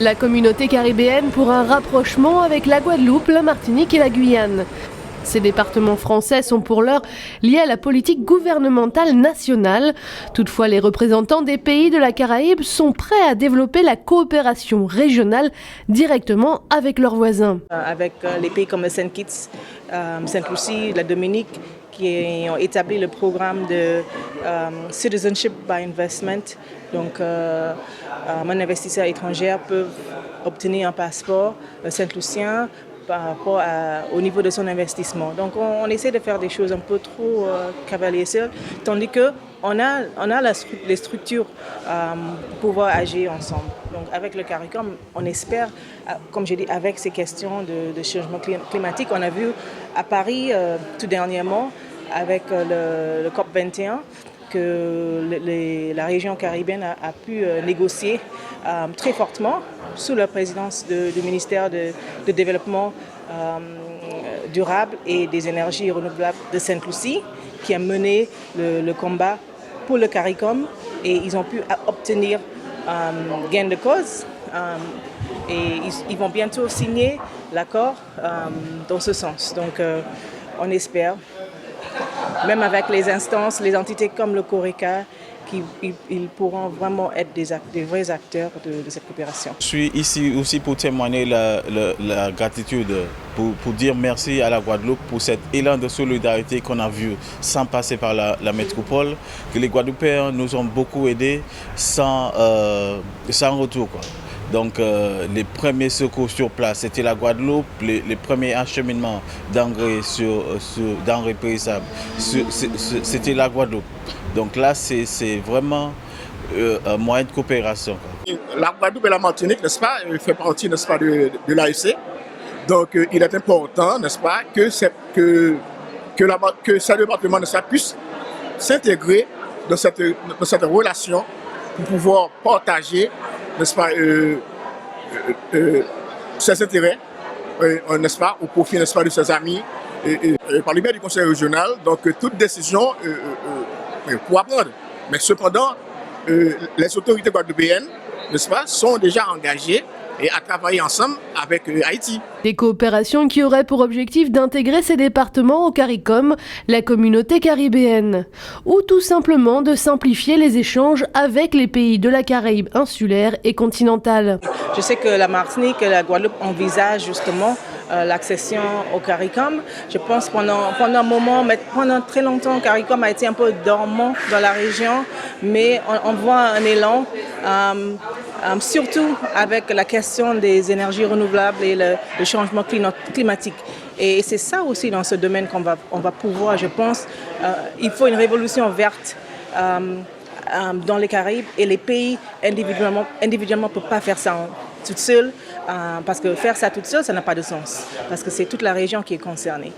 La communauté caribéenne pour un rapprochement avec la Guadeloupe, la Martinique et la Guyane. Ces départements français sont pour l'heure liés à la politique gouvernementale nationale. Toutefois, les représentants des pays de la Caraïbe sont prêts à développer la coopération régionale directement avec leurs voisins. Avec les pays comme Saint Kitts, Sainte-Lucie, la Dominique, qui ont établi le programme de Citizenship by Investment. Donc, un investisseur étranger peut obtenir un passeport saint-lucien par rapport au niveau de son investissement. Donc on essaie de faire des choses un peu trop cavalier seul, tandis qu'on a les structures pour pouvoir agir ensemble. Donc avec le CARICOM, on espère, comme j'ai dit, avec ces questions de changement climatique, on a vu à Paris tout dernièrement, avec le COP 21, que la région caribéenne a pu négocier très fortement sous la présidence du ministère de Développement durable et des énergies renouvelables de Sainte-Lucie, qui a mené le combat pour le CARICOM, et ils ont pu obtenir gain de cause, et ils vont bientôt signer l'accord dans ce sens. Donc on espère, même avec les instances, les entités comme le CORECA, qu'ils pourront vraiment être des vrais acteurs de cette coopération. Je suis ici aussi pour témoigner la gratitude, pour dire merci à la Guadeloupe pour cet élan de solidarité qu'on a vu sans passer par la métropole, que les Guadeloupéens nous ont beaucoup aidés sans retour, quoi. Donc les premiers secours sur place, c'était la Guadeloupe, les premiers acheminements d'engrais d'engrais périssables, c'était la Guadeloupe. Donc là, c'est vraiment un moyen de coopération. La Guadeloupe et la Martinique, n'est-ce pas, fait partie, n'est-ce pas, de l'AEC. Donc il est important, n'est-ce pas, que ces départements, n'est-ce pas, puissent s'intégrer dans cette relation pour pouvoir partager, n'est-ce pas, ses intérêts, n'est-ce pas, au profit, n'est-ce pas, de ses amis, par le biais du Conseil régional. Donc toute décision pour apprendre. Mais cependant, les autorités guadeloupéennes, n'est-ce pas, sont déjà engagées et à travailler ensemble avec Haïti. Des coopérations qui auraient pour objectif d'intégrer ces départements au CARICOM, la communauté caribéenne, ou tout simplement de simplifier les échanges avec les pays de la Caraïbe insulaire et continentale. Je sais que la Martinique et la Guadeloupe envisagent justement l'accession au CARICOM. Je pense pendant un moment, mais pendant très longtemps, le CARICOM a été un peu dormant dans la région, mais on voit un élan, surtout avec la question des énergies renouvelables et le changement climatique. Et c'est ça aussi dans ce domaine qu'on va pouvoir, je pense, il faut une révolution verte dans les Caraïbes, et les pays individuellement ne peuvent pas faire ça toute seule, parce que faire ça toute seule, ça n'a pas de sens, parce que c'est toute la région qui est concernée.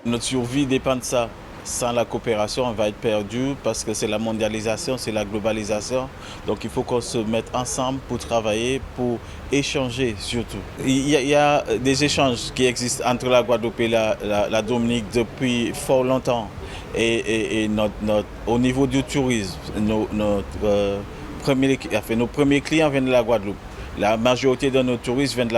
Notre survie dépend de ça. Sans la coopération, on va être perdu, parce que c'est la mondialisation, c'est la globalisation. Donc il faut qu'on se mette ensemble pour travailler, pour échanger surtout. Il y a des échanges qui existent entre la Guadeloupe et la Dominique depuis fort longtemps. Et au niveau du tourisme, nos premiers clients viennent de la Guadeloupe. La majorité de nos touristes viennent de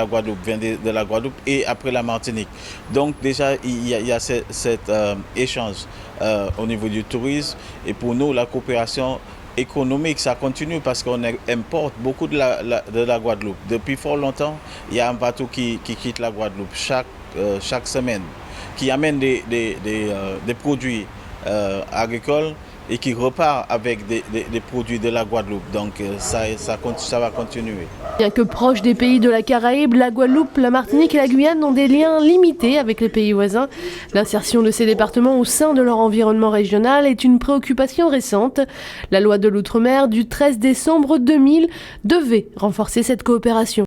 la Guadeloupe, et après la Martinique. Donc déjà, il y a cet échange au niveau du tourisme. Et pour nous, la coopération économique, ça continue, parce qu'on importe beaucoup de la Guadeloupe. Depuis fort longtemps, il y a un bateau qui quitte la Guadeloupe chaque semaine, qui amène des produits agricoles et qui repart avec des produits de la Guadeloupe. Donc ça va continuer. Bien que proches des pays de la Caraïbe, la Guadeloupe, la Martinique et la Guyane ont des liens limités avec les pays voisins. L'insertion de ces départements au sein de leur environnement régional est une préoccupation récente. La loi de l'Outre-mer du 13 décembre 2000 devait renforcer cette coopération.